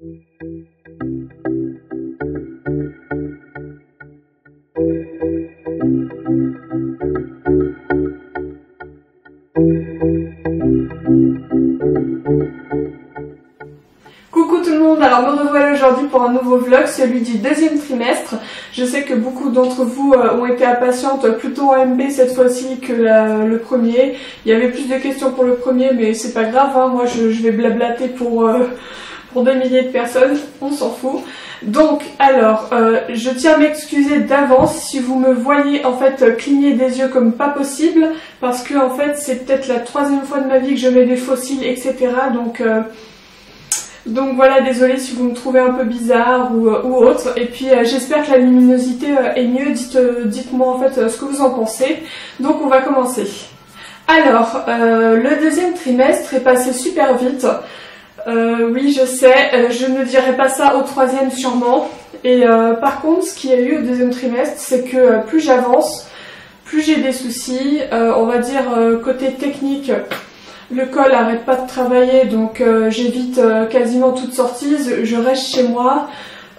Coucou tout le monde, alors me revoilà aujourd'hui pour un nouveau vlog, celui du deuxième trimestre. Je sais que beaucoup d'entre vous ont été impatientes plutôt en MB cette fois-ci que le premier. Il y avait plus de questions pour le premier mais c'est pas grave, hein. Moi je vais blablater pour des milliers de personnes, on s'en fout. Donc alors, je tiens à m'excuser d'avance si vous me voyez en fait cligner des yeux comme pas possible, parce que en fait c'est peut-être la troisième fois de ma vie que je mets des fossiles, etc. Donc voilà, désolée si vous me trouvez un peu bizarre ou autre. Et puis j'espère que la luminosité est mieux, dites-moi en fait ce que vous en pensez. Donc on va commencer. Alors, le deuxième trimestre est passé super vite. Oui, je sais, je ne dirai pas ça au troisième sûrement. Et par contre, ce qu'il y a eu au deuxième trimestre, c'est que plus j'avance, plus j'ai des soucis. On va dire côté technique, le col n'arrête pas de travailler, donc j'évite quasiment toute sortie. Je reste chez moi.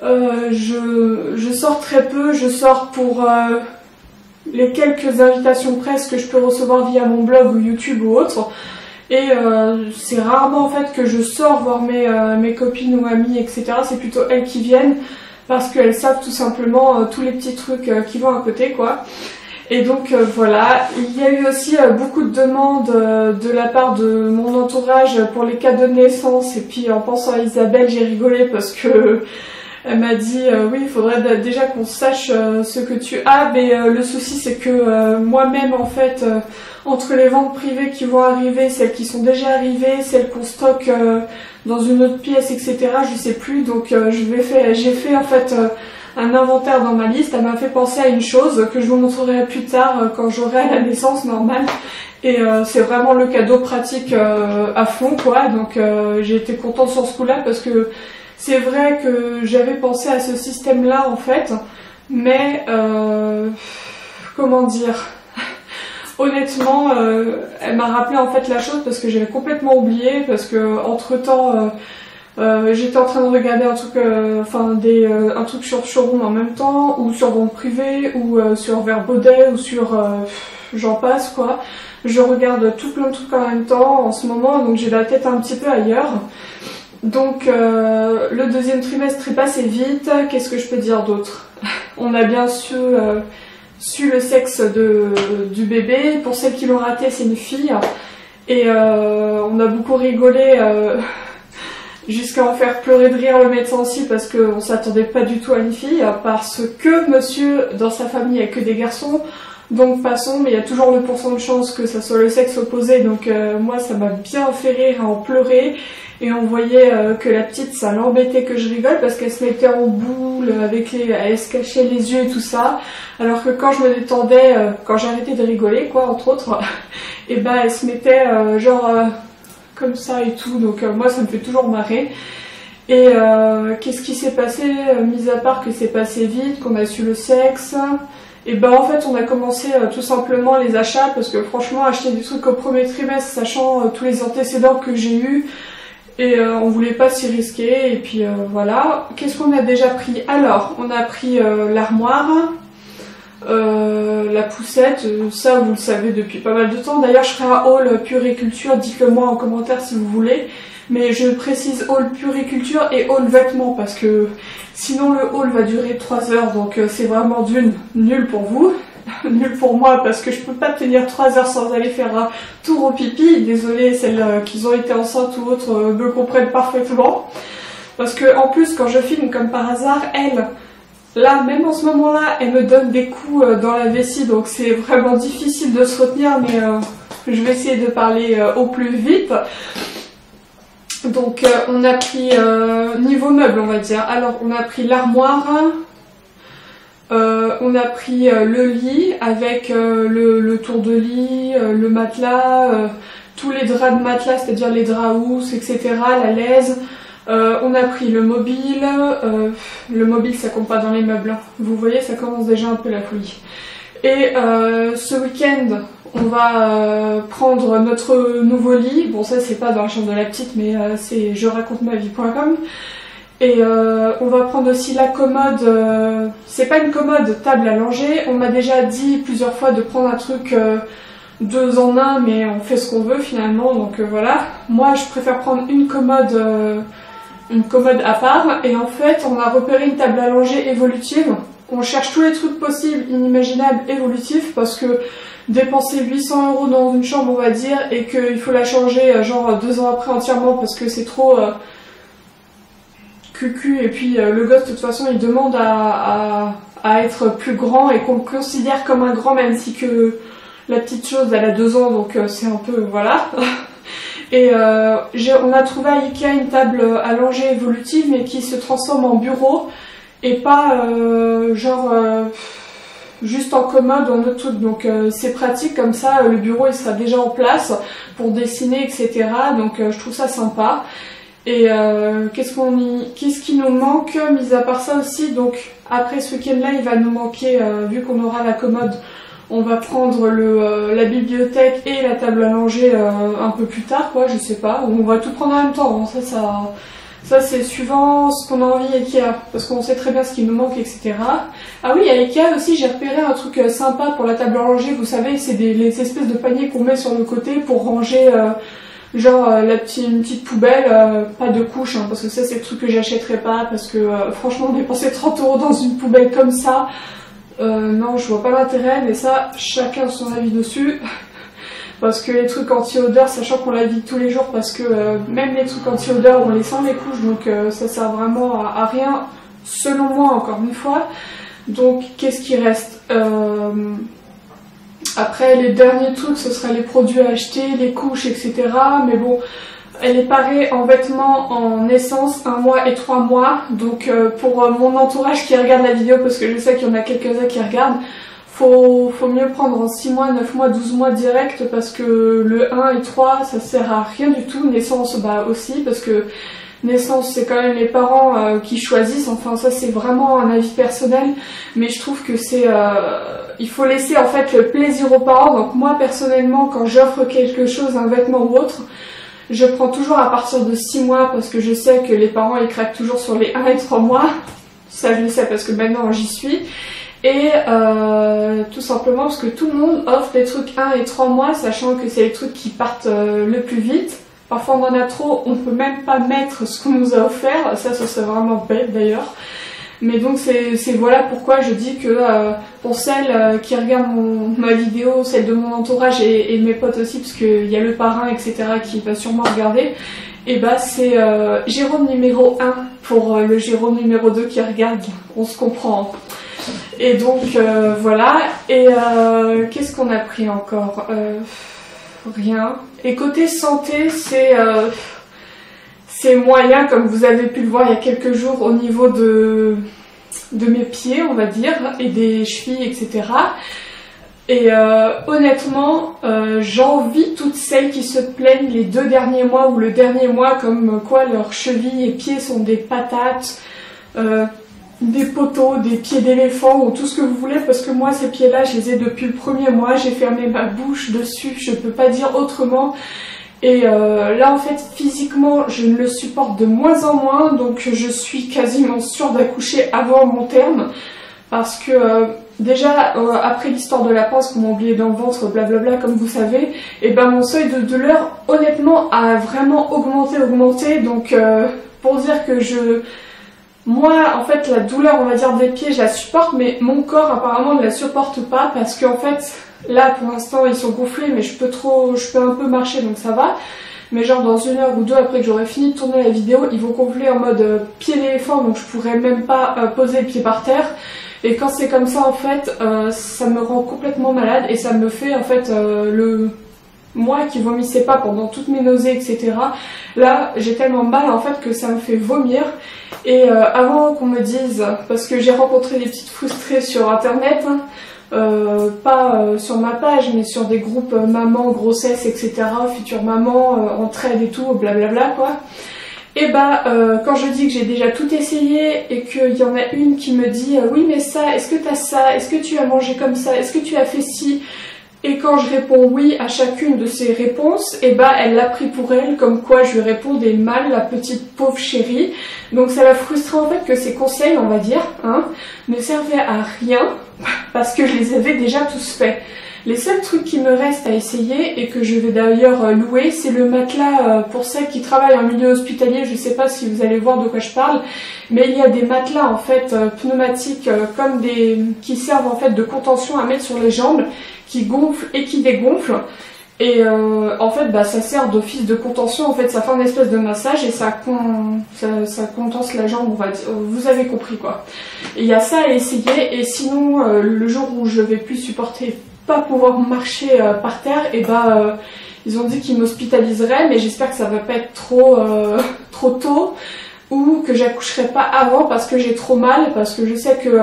Je sors très peu, je sors pour les quelques invitations presse que je peux recevoir via mon blog ou YouTube ou autre. Et c'est rarement en fait que je sors voir mes copines ou amies, etc. C'est plutôt elles qui viennent parce qu'elles savent tout simplement tous les petits trucs qui vont à côté, quoi. Et donc voilà, il y a eu aussi beaucoup de demandes de la part de mon entourage pour les cadeaux de naissance. Et puis en pensant à Isabelle, j'ai rigolé parce que elle m'a dit oui, il faudrait déjà qu'on sache ce que tu as, mais le souci c'est que moi-même en fait, entre les ventes privées qui vont arriver, celles qui sont déjà arrivées, celles qu'on stocke dans une autre pièce, etc., je sais plus, donc j'ai fait en fait un inventaire dans ma liste. Elle m'a fait penser à une chose que je vous montrerai plus tard quand j'aurai la naissance normale. Et c'est vraiment le cadeau pratique à fond, quoi, donc j'ai été contente sur ce coup-là parce que c'est vrai que j'avais pensé à ce système-là en fait, mais comment dire, honnêtement, elle m'a rappelé en fait la chose parce que j'avais complètement oublié, parce que entre temps j'étais en train de regarder un truc, un truc sur Showroom en même temps, ou sur vente privée, ou sur Verbaudet, ou sur j'en passe quoi. Je regarde tout plein de trucs en même temps en ce moment, donc j'ai la tête un petit peu ailleurs. Donc le deuxième trimestre est passé vite. Qu'est-ce que je peux dire d'autre? On a bien su le sexe du bébé. Pour celles qui l'ont raté, c'est une fille. Et on a beaucoup rigolé jusqu'à en faire pleurer de rire le médecin aussi, parce qu'on s'attendait pas du tout à une fille, parce que monsieur dans sa famille a que des garçons. Donc passons, mais il y a toujours le pourcent de chance que ça soit le sexe opposé, donc moi ça m'a bien fait rire à en pleurer. Et on voyait que la petite, ça l'embêtait que je rigole parce qu'elle se mettait en boule, elle se cachait les yeux et tout ça. Alors que quand je me détendais, quand j'arrêtais de rigoler, quoi, entre autres, et ben elle se mettait comme ça et tout. Donc moi ça me fait toujours marrer. Et qu'est-ce qui s'est passé, mis à part que c'est passé vite, qu'on a su le sexe? Et ben en fait on a commencé tout simplement les achats, parce que franchement acheter des trucs au premier trimestre, sachant tous les antécédents que j'ai eus, et on voulait pas s'y risquer, et puis voilà. Qu'est-ce qu'on a déjà pris? Alors on a pris l'armoire, la poussette, ça vous le savez depuis pas mal de temps. D'ailleurs je ferai un haul puriculture, dites-le moi en commentaire si vous voulez. Mais je précise haul puriculture et haul vêtements, parce que sinon le haul va durer 3 heures, donc c'est vraiment nul pour vous, nul pour moi, parce que je peux pas tenir 3 heures sans aller faire un tour au pipi. Désolée, celles qui ont été enceintes ou autres me comprennent parfaitement. Parce que en plus quand je filme comme par hasard, elle, là même en ce moment là, elle me donne des coups dans la vessie, donc c'est vraiment difficile de se retenir, mais je vais essayer de parler au plus vite. Donc on a pris niveau meuble, on va dire. Alors on a pris l'armoire, on a pris le lit avec le tour de lit, le matelas, tous les draps de matelas, c'est-à-dire les draps housses, etc., la laise. On a pris le mobile. Le mobile ça compte pas dans les meubles, hein. Vous voyez, ça commence déjà un peu la folie. Et ce week-end on va prendre notre nouveau lit. Bon, ça c'est pas dans la chambre de la petite, mais c'est je raconte ma vie.com. Et on va prendre aussi la commode, c'est pas une commode table à langer, on m'a déjà dit plusieurs fois de prendre un truc 2 en 1, mais on fait ce qu'on veut finalement, donc voilà. Moi je préfère prendre une commode à part, et en fait on a repéré une table à langer évolutive. On cherche tous les trucs possibles, inimaginables, évolutifs, parce que dépenser 800 € dans une chambre on va dire, et qu'il faut la changer genre 2 ans après entièrement parce que c'est trop... cucu, et puis le gosse de toute façon il demande à être plus grand et qu'on le considère comme un grand, même si que la petite chose elle a 2 ans, donc c'est un peu voilà. Et on a trouvé à Ikea une table à langer évolutive mais qui se transforme en bureau et pas genre juste en commode ou en autre truc, donc c'est pratique comme ça, le bureau il sera déjà en place pour dessiner etc, donc je trouve ça sympa. Et qu'est-ce qui nous manque, mis à part ça aussi, donc après ce week-end-là, il va nous manquer, vu qu'on aura la commode, on va prendre la bibliothèque et la table à langer un peu plus tard, quoi, je sais pas, ou on va tout prendre en même temps, hein, ça c'est suivant ce qu'on a envie Ikea, parce qu'on sait très bien ce qui nous manque, etc. Ah oui, à Ikea aussi, j'ai repéré un truc sympa pour la table à langer, vous savez, c'est les espèces de paniers qu'on met sur le côté pour ranger... genre une petite poubelle, pas de couche, hein, parce que ça c'est le truc que j'achèterais pas, parce que franchement dépenser 30 € dans une poubelle comme ça, non je vois pas l'intérêt, mais ça chacun son avis dessus. Parce que les trucs anti-odeur, sachant qu'on la vide tous les jours, parce que même les trucs anti-odeur on les sent les couches, donc ça sert vraiment à rien, selon moi encore une fois. Donc qu'est-ce qui reste? Après, les derniers trucs, ce seraient les produits à acheter, les couches, etc. Mais bon, elle est parée en vêtements en essence 1 mois et 3 mois. Donc pour mon entourage qui regarde la vidéo, parce que je sais qu'il y en a quelques-uns qui regardent, faut mieux prendre en 6 mois, 9 mois, 12 mois direct, parce que le 1 et 3, ça sert à rien du tout. Naissance, bah aussi, parce que naissance, c'est quand même les parents qui choisissent. Enfin, ça c'est vraiment un avis personnel, mais je trouve que c'est... il faut laisser en fait le plaisir aux parents. Donc moi personnellement, quand j'offre quelque chose, un vêtement ou autre, je prends toujours à partir de 6 mois, parce que je sais que les parents ils craquent toujours sur les 1 et 3 mois. Ça je le sais parce que maintenant j'y suis. Et tout simplement parce que tout le monde offre des trucs 1 et 3 mois, sachant que c'est les trucs qui partent le plus vite. Parfois on en a trop, on peut même pas mettre ce qu'on nous a offert, ça ce serait vraiment bête d'ailleurs. Mais donc c'est voilà pourquoi je dis que pour celles qui regardent ma vidéo, celle de mon entourage et mes potes aussi, parce qu'il y a le parrain etc qui va sûrement regarder, et bah c'est Jérôme numéro 1 pour le Jérôme numéro 2 qui regarde, on se comprend. Et donc voilà, et qu'est-ce qu'on a pris encore? Rien. Et côté santé, c'est moyen, comme vous avez pu le voir il y a quelques jours, au niveau de mes pieds, on va dire, et des chevilles, etc. Et honnêtement, j'envie toutes celles qui se plaignent les 2 derniers mois ou le dernier mois, comme quoi leurs chevilles et pieds sont des patates, des poteaux, des pieds d'éléphant ou tout ce que vous voulez, parce que moi ces pieds là je les ai depuis le 1er mois, j'ai fermé ma bouche dessus, je peux pas dire autrement. Et là en fait physiquement je ne le supporte de moins en moins, donc je suis quasiment sûre d'accoucher avant mon terme, parce que déjà après l'histoire de la panse qu'on m'a oublié dans le ventre, blablabla comme vous savez, et ben mon seuil de douleur honnêtement a vraiment augmenté, donc pour dire que moi, en fait, la douleur, on va dire, des pieds, je la supporte, mais mon corps, apparemment, ne la supporte pas, parce qu'en fait, là, pour l'instant, ils sont gonflés, mais je peux un peu marcher, donc ça va. Mais genre, dans 1 heure ou 2, après que j'aurai fini de tourner la vidéo, ils vont gonfler en mode pied d'éléphant, donc je pourrais même pas poser les pieds par terre. Et quand c'est comme ça, en fait, ça me rend complètement malade, et ça me fait, en fait, moi qui vomissais pas pendant toutes mes nausées, etc. Là, j'ai tellement mal en fait que ça me fait vomir. Et avant qu'on me dise, parce que j'ai rencontré des petites frustrées sur internet, hein, pas sur ma page, mais sur des groupes maman, grossesse, etc., future maman, entraide et tout, blablabla quoi. Et bah, quand je dis que j'ai déjà tout essayé et qu'il y en a une qui me dit oui mais ça, est-ce que t'as ça, est-ce que tu as mangé comme ça, est-ce que tu as fait ci, Et quand je réponds oui à chacune de ces réponses, et bah elle l'a pris pour elle, comme quoi je lui répondais mal, la petite pauvre chérie. Donc ça l'a frustrée en fait que ces conseils, on va dire, hein, ne servaient à rien, parce que je les avais déjà tous faits. Les seuls trucs qui me restent à essayer, et que je vais d'ailleurs louer, c'est le matelas pour celles qui travaillent en milieu hospitalier. Je sais pas si vous allez voir de quoi je parle, mais il y a des matelas en fait pneumatiques comme qui servent en fait de contention à mettre sur les jambes, qui gonflent et qui dégonflent. Et en fait bah, ça sert d'office de contention, en fait ça fait un espèce de massage et ça contense la jambe, on va dire. Vous avez compris quoi. Et il y a ça à essayer, et sinon le jour où je vais plus supporter pas pouvoir marcher par terre, et bah ils ont dit qu'ils m'hospitaliseraient, mais j'espère que ça va pas être trop tôt, ou que j'accoucherai pas avant parce que j'ai trop mal, parce que je sais que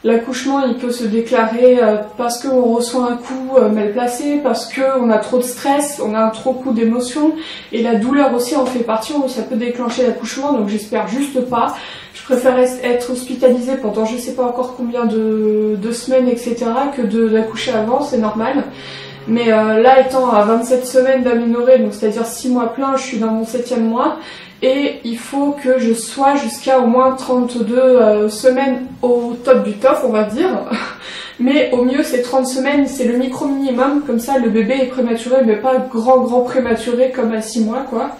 l'accouchement il peut se déclarer parce qu'on reçoit un coup mal placé, parce qu'on a trop de stress, on a un trop coup d'émotion, et la douleur aussi en fait partie, où ça peut déclencher l'accouchement, donc j'espère juste pas. Je préfère être hospitalisée pendant je sais pas encore combien de semaines, etc. que d'accoucher avant, c'est normal. Mais là, étant à 27 semaines d'aménorrhée, donc c'est-à-dire 6 mois pleins, je suis dans mon 7e mois, et il faut que je sois jusqu'à au moins 32 semaines au top du top, on va dire. Mais au mieux, c'est 30 semaines, c'est le micro minimum, comme ça le bébé est prématuré, mais pas grand prématuré comme à 6 mois, quoi.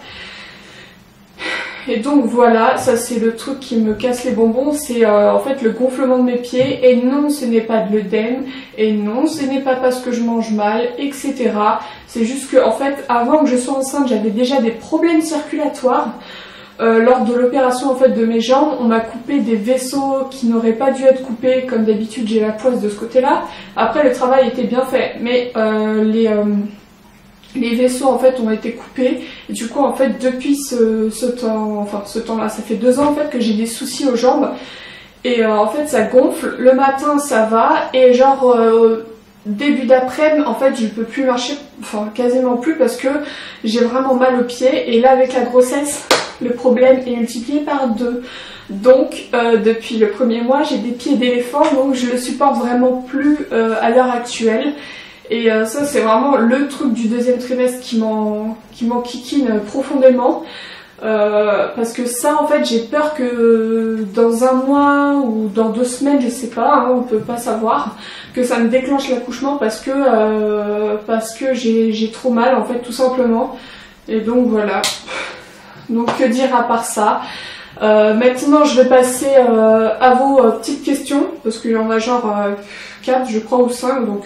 Et donc voilà, ça c'est le truc qui me casse les bonbons, c'est en fait le gonflement de mes pieds, et non ce n'est pas de l'œdème, et non ce n'est pas parce que je mange mal, etc. C'est juste que en fait avant que je sois enceinte j'avais déjà des problèmes circulatoires. Lors de l'opération en fait de mes jambes, on m'a coupé des vaisseaux qui n'auraient pas dû être coupés, comme d'habitude j'ai la poisse de ce côté-là. Après le travail était bien fait, mais les vaisseaux en fait ont été coupés, et du coup en fait depuis ce temps-là, ça fait 2 ans en fait que j'ai des soucis aux jambes, et en fait ça gonfle, le matin ça va, et genre début d'après-midi en fait je peux plus marcher, enfin quasiment plus, parce que j'ai vraiment mal aux pieds, et là avec la grossesse le problème est multiplié par 2. Donc depuis le 1er mois j'ai des pieds d'éléphant, donc je le supporte vraiment plus à l'heure actuelle. Et ça c'est vraiment le truc du 2e trimestre qui m'enquiquine profondément, parce que ça en fait j'ai peur que dans 1 mois ou dans 2 semaines, je sais pas, hein, on peut pas savoir, que ça me déclenche l'accouchement parce que j'ai trop mal en fait, tout simplement. Et donc voilà, donc que dire à part ça. Maintenant je vais passer à vos petites questions, parce qu'il y en a genre 4 je crois ou 5, donc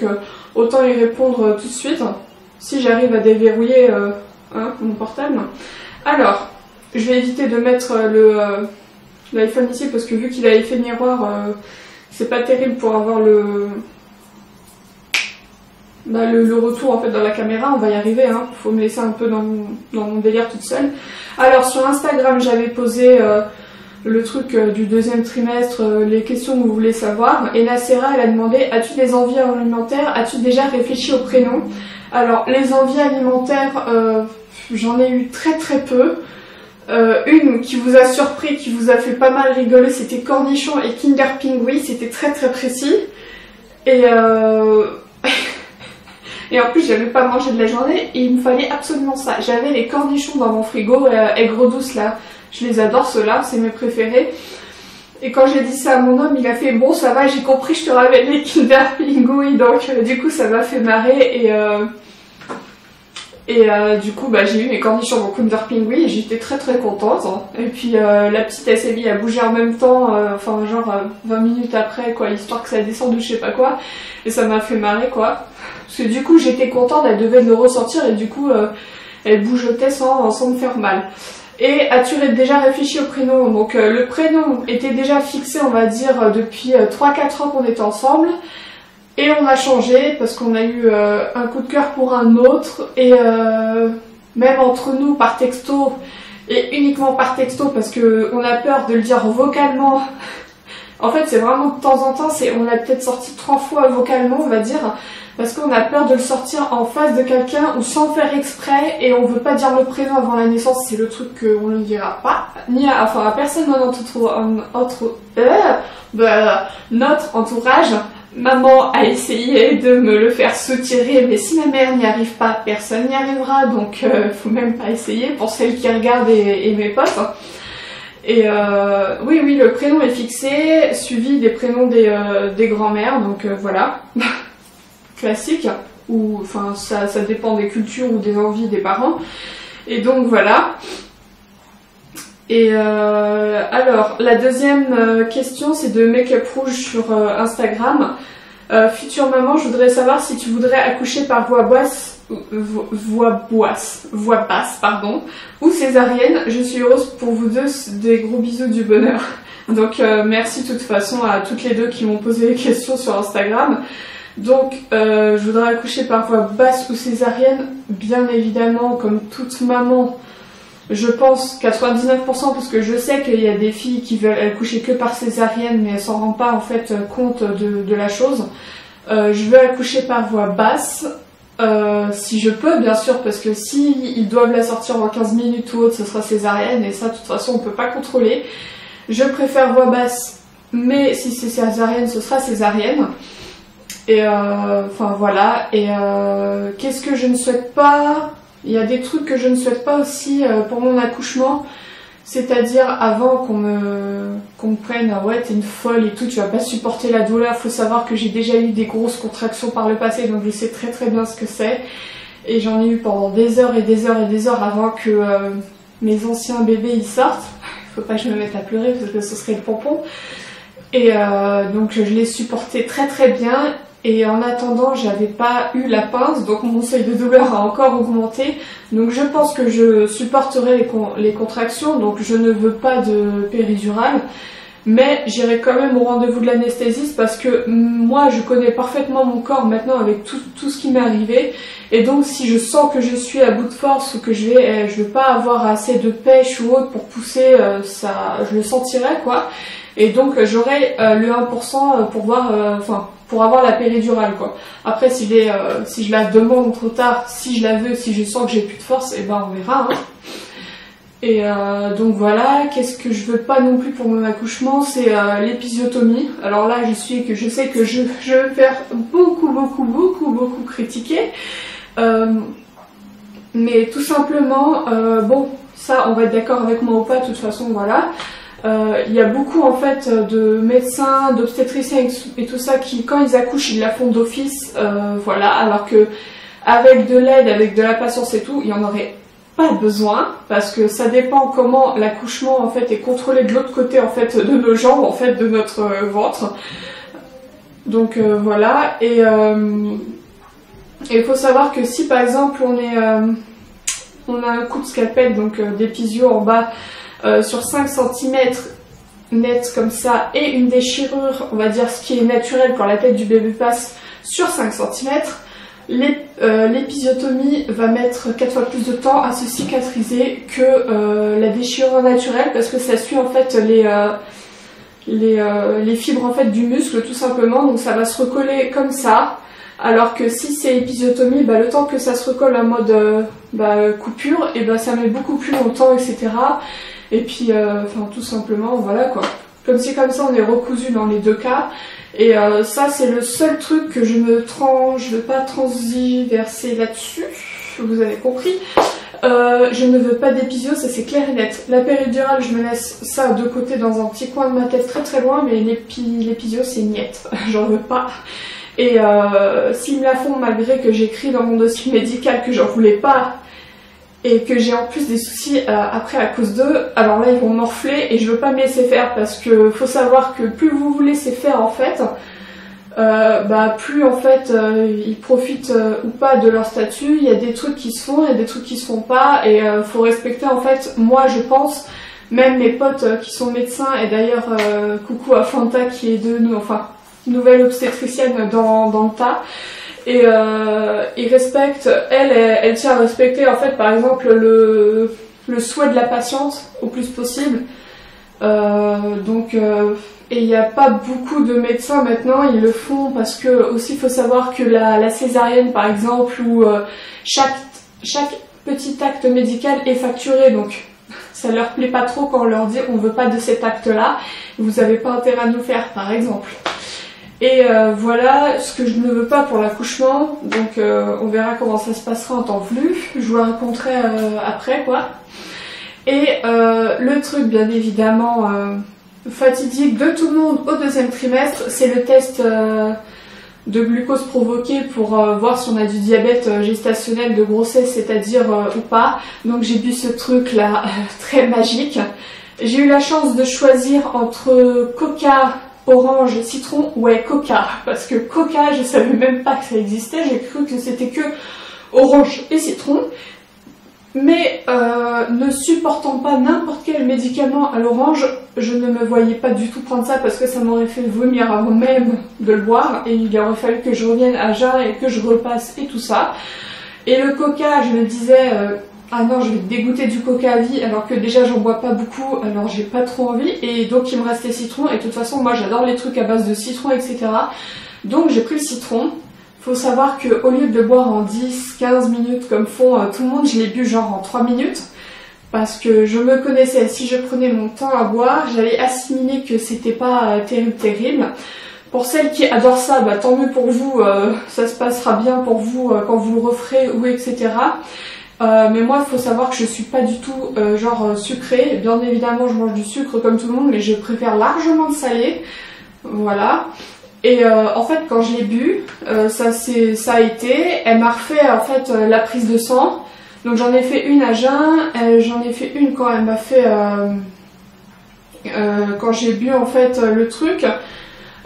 autant y répondre tout de suite, si j'arrive à déverrouiller mon portable. Alors, je vais éviter de mettre l'iPhone ici, parce que vu qu'il a effet miroir, c'est pas terrible pour avoir le retour en fait dans la caméra. On va y arriver, hein. Faut me laisser un peu dans mon délire toute seule. Alors sur Instagram j'avais posé le truc du 2e trimestre, les questions que vous voulez savoir, et Nacera elle a demandé: as-tu des envies alimentaires, as-tu déjà réfléchi au prénom? Alors les envies alimentaires, j'en ai eu très peu. Une qui vous a surpris, qui vous a fait pas mal rigoler, c'était cornichon et Kinder Pingui, c'était très précis. Et et en plus j'avais pas mangé de la journée, et il me fallait absolument ça. J'avais les cornichons dans mon frigo, aigre douce là, je les adore ceux-là, c'est mes préférés. Et quand j'ai dit ça à mon homme, il a fait: bon ça va, j'ai compris, je te ramène les Kinder Pingui. Donc du coup ça m'a fait marrer, et du coup bah, j'ai eu mes cornichons dans Kinder Pingui, et j'étais très contente. Et puis la petite elle s'est mise à bouger en même temps, enfin genre 20 minutes après quoi, histoire que ça descende ou je sais pas quoi, et ça m'a fait marrer quoi. Parce que du coup j'étais contente, elle devait le ressortir, et du coup elle bougeotait sans me faire mal. Et as-tu déjà réfléchi au prénom? Donc le prénom était déjà fixé, on va dire, depuis 3-4 ans qu'on était ensemble. Et on a changé parce qu'on a eu un coup de cœur pour un autre. Et même entre nous par texto, et uniquement par texto, parce qu'on a peur de le dire vocalement. En fait c'est vraiment de temps en temps, on l'a peut-être sorti 3 fois vocalement on va dire, parce qu'on a peur de le sortir en face de quelqu'un ou sans faire exprès, et on veut pas dire le prénom avant la naissance, c'est le truc qu'on ne dira pas, ni à personne dans notre entourage, maman a essayé de me le faire soutirer, mais si ma mère n'y arrive pas, personne n'y arrivera, donc faut même pas essayer pour celles qui regardent et mes potes. Et oui, le prénom est fixé, suivi des prénoms des grands-mères, donc voilà, classique, ou enfin ça dépend des cultures ou des envies des parents. Et donc voilà. Et alors, la deuxième question, c'est de Make Up Rouge sur Instagram. Future maman, je voudrais savoir si tu voudrais accoucher par voie basse, pardon, ou césarienne. Je suis heureuse pour vous deux, des gros bisous du bonheur. Donc merci de toute façon à toutes les deux qui m'ont posé des questions sur Instagram. Donc je voudrais accoucher par voie basse ou césarienne, bien évidemment, comme toute maman. Je pense 99% parce que je sais qu'il y a des filles qui veulent accoucher que par césarienne mais elles s'en rendent pas en fait compte de la chose. Je veux accoucher par voie basse, si je peux bien sûr, parce que si ils doivent la sortir en 15 minutes ou autre, ce sera césarienne et ça de toute façon on peut pas contrôler. Je préfère voie basse, mais si c'est césarienne, ce sera césarienne. Et enfin voilà, et qu'est-ce que je ne souhaite pas? Il y a des trucs que je ne souhaite pas aussi pour mon accouchement, c'est-à-dire avant qu'on me prenne ah ouais t'es une folle et tout, tu vas pas supporter la douleur. Faut savoir que j'ai déjà eu des grosses contractions par le passé, donc je sais très très bien ce que c'est, et j'en ai eu pendant des heures et des heures et des heures avant que mes anciens bébés ils sortent. Faut pas que je me mette à pleurer parce que ce serait le pompon. Et donc je l'ai supporté très très bien. Et en attendant, j'avais pas eu la pince, donc mon seuil de douleur a encore augmenté. Donc je pense que je supporterai les contractions, donc je ne veux pas de péridurale. Mais j'irai quand même au rendez-vous de l'anesthésiste parce que moi je connais parfaitement mon corps maintenant avec tout ce qui m'est arrivé. Et donc si je sens que je suis à bout de force ou que je veux pas avoir assez de pêche ou autre pour pousser, ça, je le sentirai quoi. Et donc j'aurai le 1% pour voir, pour avoir la péridurale quoi. Après si je la demande trop tard, si je la veux, si je sens que j'ai plus de force, et ben on verra. Hein. Et donc voilà, qu'est-ce que je veux pas non plus pour mon accouchement, c'est l'épisiotomie. Alors là je sais que je vais me faire beaucoup critiquer. Mais tout simplement, bon, ça on va être d'accord avec moi ou pas, de toute façon voilà. Il y a beaucoup en fait de médecins, d'obstétriciens et tout ça qui quand ils accouchent ils la font d'office, voilà, alors que avec de l'aide, avec de la patience et tout, il y en aurait pas besoin parce que ça dépend comment l'accouchement en fait est contrôlé de l'autre côté en fait de nos jambes, en fait de notre ventre. Donc voilà, et il faut savoir que si par exemple on a un coup de scalpel, donc d'épisio en bas sur 5 cm net comme ça, et une déchirure, on va dire ce qui est naturel quand la tête du bébé passe sur 5 cm, l'épisiotomie va mettre 4 fois plus de temps à se cicatriser que la déchirure naturelle parce que ça suit en fait les fibres en fait du muscle tout simplement, donc ça va se recoller comme ça. Alors que si c'est épisiotomie, bah, le temps que ça se recolle en mode coupure, et bah, ça met beaucoup plus longtemps, etc. Et puis, enfin tout simplement, voilà quoi. Comme si comme ça on est recousu dans les deux cas. Et ça c'est le seul truc que je veux pas transverser là-dessus, vous avez compris. Je ne veux pas d'épisio, ça c'est clair et net. La péridurale, je me laisse ça de côté dans un petit coin de ma tête très très loin, mais l'épisio c'est niette, j'en veux pas. Et s'ils me la font malgré que j'écris dans mon dossier médical que j'en voulais pas et que j'ai en plus des soucis après à cause d'eux, alors là ils vont morfler et je veux pas me laisser faire parce que faut savoir que plus vous vous laissez faire en fait, plus en fait ils profitent ou pas de leur statut. Il y a des trucs qui se font, il y a des trucs qui se font pas et faut respecter en fait, moi je pense, même mes potes qui sont médecins, et d'ailleurs coucou à Fanta qui est de nous, enfin nouvelle obstétricienne dans le tas, et ils respectent, elle tient à respecter en fait par exemple le souhait de la patiente au plus possible, et il n'y a pas beaucoup de médecins maintenant, ils le font parce que aussi il faut savoir que la césarienne par exemple, où chaque petit acte médical est facturé, donc ça leur plaît pas trop quand on leur dit on veut pas de cet acte là, vous avez pas intérêt à nous faire par exemple. Et voilà ce que je ne veux pas pour l'accouchement, donc on verra comment ça se passera en temps voulu, je vous le raconterai après quoi. Et le truc bien évidemment fatidique de tout le monde au deuxième trimestre, c'est le test de glucose provoqué pour voir si on a du diabète gestationnel de grossesse, c'est-à-dire ou pas. Donc j'ai bu ce truc là très magique. J'ai eu la chance de choisir entre Coca, orange, citron, ouais Coca, parce que Coca je savais même pas que ça existait, j'ai cru que c'était que orange et citron. Mais ne supportant pas n'importe quel médicament à l'orange, je ne me voyais pas du tout prendre ça parce que ça m'aurait fait vomir avant même de le boire et il aurait fallu que je revienne à jeun et que je repasse et tout ça. Et le coca, je me disais, ah non, je vais dégoûter du coca à vie alors que déjà j'en bois pas beaucoup, alors j'ai pas trop envie. Et donc il me restait citron et de toute façon moi j'adore les trucs à base de citron, etc. Donc j'ai pris le citron. Faut savoir qu'au lieu de le boire en 10-15 minutes comme font tout le monde, je l'ai bu genre en 3 minutes. Parce que je me connaissais, si je prenais mon temps à boire, j'allais assimiler que c'était pas terrible. Pour celles qui adorent ça, bah, tant mieux pour vous, ça se passera bien pour vous quand vous le referez ou etc. Mais moi il faut savoir que je suis pas du tout genre sucrée. Bien évidemment je mange du sucre comme tout le monde, mais je préfère largement le salé. Voilà. Et en fait quand je l'ai bu, ça a été, elle m'a refait en fait la prise de sang. Donc j'en ai fait une à jeun, j'en ai fait une quand elle m'a fait, quand j'ai bu en fait le truc.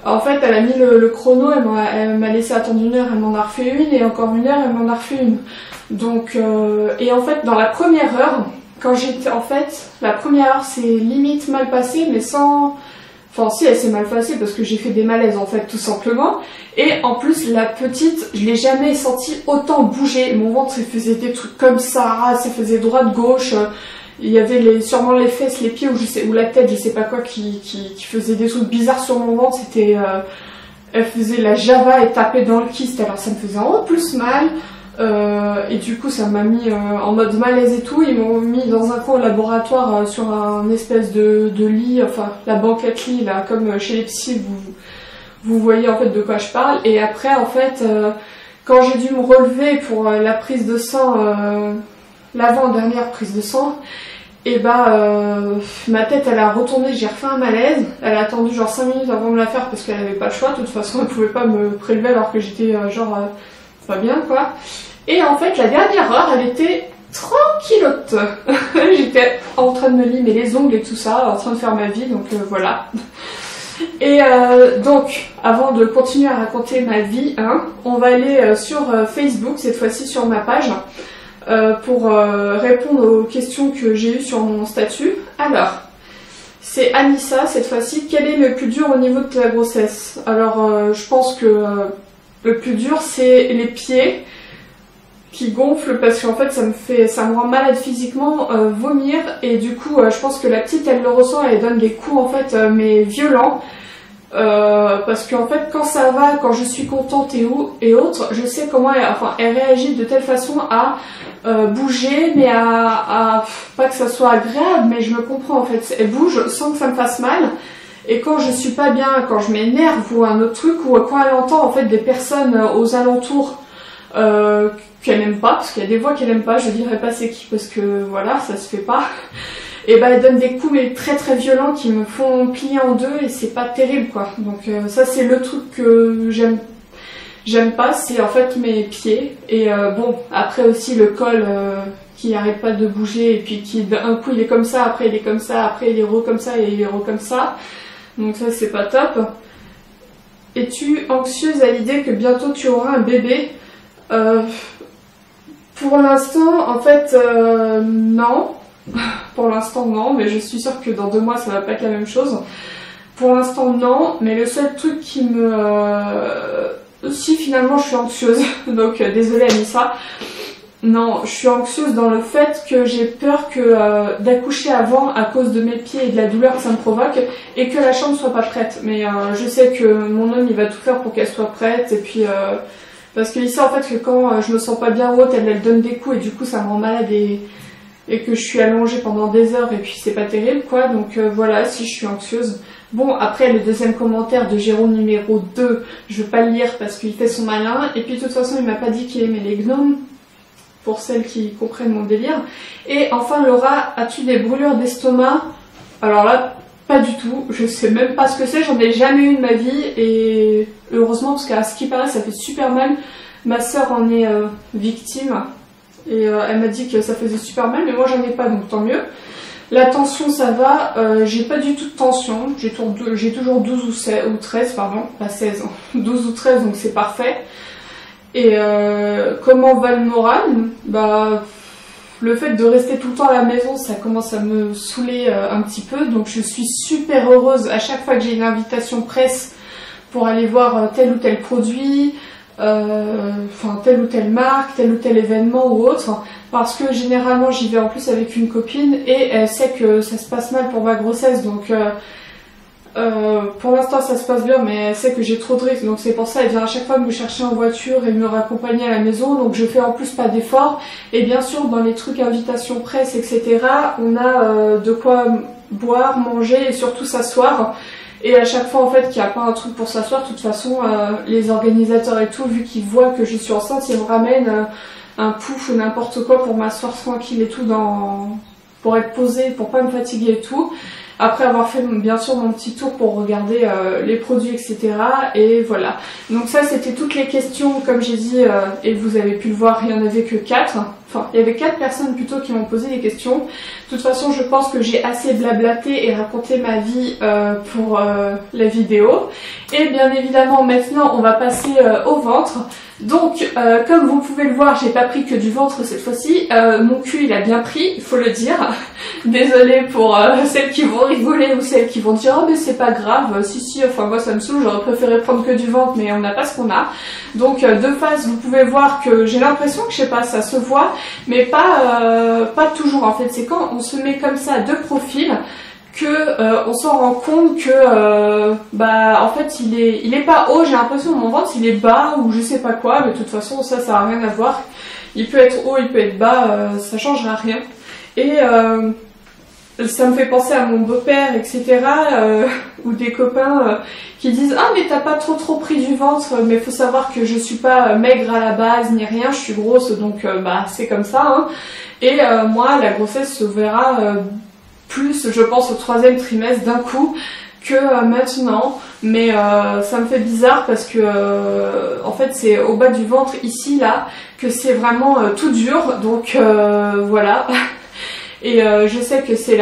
En fait elle a mis le chrono, elle m'a laissé attendre 1 heure, elle m'en a refait une et encore 1 heure elle m'en a refait une. Donc et en fait dans la première heure, quand j'étais en fait, la première heure c'est limite mal passé mais sans... Enfin si, elle s'est mal passée parce que j'ai fait des malaises en fait tout simplement. Et en plus la petite, je l'ai jamais sentie autant bouger. Mon ventre il faisait des trucs comme ça faisait droite gauche. Il y avait sûrement les fesses, les pieds ou la tête, je sais pas quoi, qui faisait des trucs bizarres sur mon ventre. C'était, elle faisait la java et tapait dans le kyste. Alors ça me faisait en plus mal. Et du coup ça m'a mis en mode malaise et tout. Ils m'ont mis dans un coin au laboratoire sur un espèce de lit, enfin la banquette lit là, comme chez les psys, vous voyez en fait de quoi je parle. Et après en fait quand j'ai dû me relever pour la prise de sang, l'avant-dernière prise de sang, et ma tête elle a retourné, j'ai refait un malaise. Elle a attendu genre 5 minutes avant de me la faire parce qu'elle avait pas le choix, de toute façon elle pouvait pas me prélever alors que j'étais genre pas bien quoi. Et en fait la dernière heure elle était tranquillote. J'étais en train de me limer les ongles et tout ça, en train de faire ma vie, donc voilà. Et donc avant de continuer à raconter ma vie, on va aller sur Facebook, cette fois-ci sur ma page, pour répondre aux questions que j'ai eues sur mon statut. Alors, c'est Anissa cette fois-ci, quel est le plus dur au niveau de ta grossesse? Alors je pense que le plus dur c'est les pieds qui gonflent parce qu'en fait ça me rend malade physiquement, vomir, et du coup je pense que la petite elle le ressent, elle donne des coups en fait mais violents, parce qu'en fait quand ça va, quand je suis contente et autres, je sais comment elle réagit de telle façon à bouger, mais à pas que ça soit agréable, mais je me comprends en fait, elle bouge sans que ça me fasse mal. Et quand je suis pas bien, quand je m'énerve ou un autre truc, ou quand elle entend en fait des personnes aux alentours qu'elle n'aime pas, parce qu'il y a des voix qu'elle n'aime pas, je dirais pas c'est qui parce que voilà, ça se fait pas. Et elle donne des coups mais très très violents qui me font plier en deux et c'est pas terrible quoi. Donc ça c'est le truc que j'aime pas, c'est en fait mes pieds. Et bon, après aussi le col qui arrête pas de bouger et puis qui d'un coup il est comme ça, après il est comme ça, après il est re comme ça et il est re comme ça. Donc ça c'est pas top. Es-tu anxieuse à l'idée que bientôt tu auras un bébé? Pour l'instant en fait non. Pour l'instant non, mais je suis sûre que dans 2 mois ça va pas être la même chose. Pour l'instant non, mais le seul truc qui me... Si finalement je suis anxieuse, donc désolée Anissa. Non, je suis anxieuse dans le fait que j'ai peur que d'accoucher avant à cause de mes pieds et de la douleur que ça me provoque et que la chambre soit pas prête. Mais je sais que mon homme il va tout faire pour qu'elle soit prête et puis... parce qu'il sait en fait que quand je me sens pas bien haute, elle donne des coups et du coup ça me rend malade et et que je suis allongée pendant des heures et puis c'est pas terrible quoi, donc voilà, si je suis anxieuse. Bon, après le deuxième commentaire de Jérôme numéro 2, je veux pas le lire parce qu'il fait son malin, et puis de toute façon il m'a pas dit qu'il aimait les gnomes, pour celles qui comprennent mon délire. Et enfin Laura, as-tu des brûlures d'estomac? Alors là, pas du tout, je sais même pas ce que c'est, j'en ai jamais eu de ma vie, et heureusement parce qu'à ce qui paraît ça fait super mal, ma soeur en est victime, et elle m'a dit que ça faisait super mal, mais moi j'en ai pas donc tant mieux. La tension ça va, j'ai pas du tout de tension, j'ai toujours 12 ou 13, pardon, pas 16, 12 ou 13 donc c'est parfait. Et comment va le moral? Bah, le fait de rester tout le temps à la maison ça commence à me saouler un petit peu, donc je suis super heureuse à chaque fois que j'ai une invitation presse pour aller voir tel ou tel produit, enfin telle ou telle marque, tel ou tel événement ou autre, parce que généralement j'y vais en plus avec une copine et elle sait que ça se passe mal pour ma grossesse, donc pour l'instant ça se passe bien, mais elle sait que j'ai trop de risques, donc c'est pour ça elle vient à chaque fois me chercher en voiture et me raccompagner à la maison, donc je fais en plus pas d'efforts. Et bien sûr dans les trucs invitations presse etc, on a de quoi boire, manger et surtout s'asseoir. Et à chaque fois en fait qu'il n'y a pas un truc pour s'asseoir, de toute façon les organisateurs et tout, vu qu'ils voient que je suis enceinte, ils me ramènent un pouf ou n'importe quoi pour m'asseoir tranquille et tout, pour être posée, pour pas me fatiguer et tout. Après avoir fait bien sûr mon petit tour pour regarder les produits etc. Et voilà. Donc ça c'était toutes les questions comme j'ai dit, et vous avez pu le voir, il n'y en avait que 4. Enfin il y avait 4 personnes plutôt qui m'ont posé des questions. De toute façon je pense que j'ai assez blablaté et raconté ma vie pour la vidéo. Et bien évidemment maintenant on va passer au ventre. Donc comme vous pouvez le voir, j'ai pas pris que du ventre cette fois-ci, mon cul il a bien pris, il faut le dire. Désolée pour celles qui vont rigoler ou celles qui vont dire oh mais c'est pas grave, si enfin moi ça me saoule, j'aurais préféré prendre que du ventre mais on n'a pas ce qu'on a. Donc de face vous pouvez voir que j'ai l'impression que je sais pas, ça se voit, mais pas toujours en fait, c'est quand on se met comme ça de profil que on s'en rend compte que bah en fait il est pas haut, j'ai l'impression que mon ventre il est bas ou je sais pas quoi, mais de toute façon ça a rien à voir, il peut être haut, il peut être bas, ça changera rien. Et ça me fait penser à mon beau-père etc, ou des copains qui disent ah mais t'as pas trop pris du ventre, mais faut savoir que je suis pas maigre à la base ni rien, je suis grosse donc bah c'est comme ça hein. Et moi la grossesse se verra plus je pense au 3e trimestre d'un coup que maintenant, mais ça me fait bizarre parce que en fait c'est au bas du ventre ici là que c'est vraiment tout dur, donc voilà. Et je sais que c'est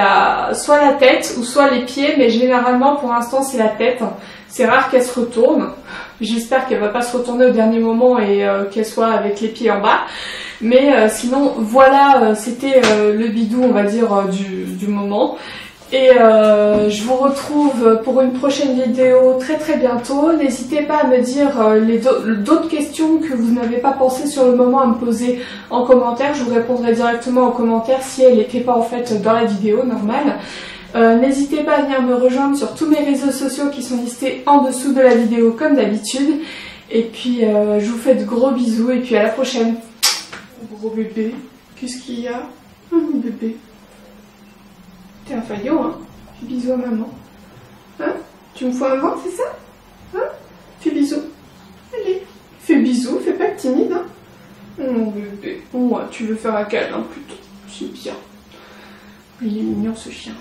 soit la tête ou soit les pieds, mais généralement pour l'instant c'est la tête. C'est rare qu'elle se retourne, j'espère qu'elle va pas se retourner au dernier moment et qu'elle soit avec les pieds en bas. Mais sinon voilà, c'était le bidou on va dire du moment. Et je vous retrouve pour une prochaine vidéo très bientôt. N'hésitez pas à me dire d'autres questions que vous n'avez pas pensé sur le moment à me poser en commentaire. Je vous répondrai directement en commentaire si elle n'était pas en fait dans la vidéo normale. N'hésitez pas à venir me rejoindre sur tous mes réseaux sociaux qui sont listés en dessous de la vidéo comme d'habitude. Et puis je vous fais de gros bisous et puis à la prochaine. Gros bébé, qu'est-ce qu'il y a? Mon bébé. T'es un faillot, hein? Fais bisous à maman. Hein? Tu me fous un ventre, c'est ça? Hein? Fais bisous. Allez. Fais bisous, fais pas timide, hein? Mon bébé. Ouais, tu veux faire un câlin plutôt. C'est bien. Il est mignon ce chien.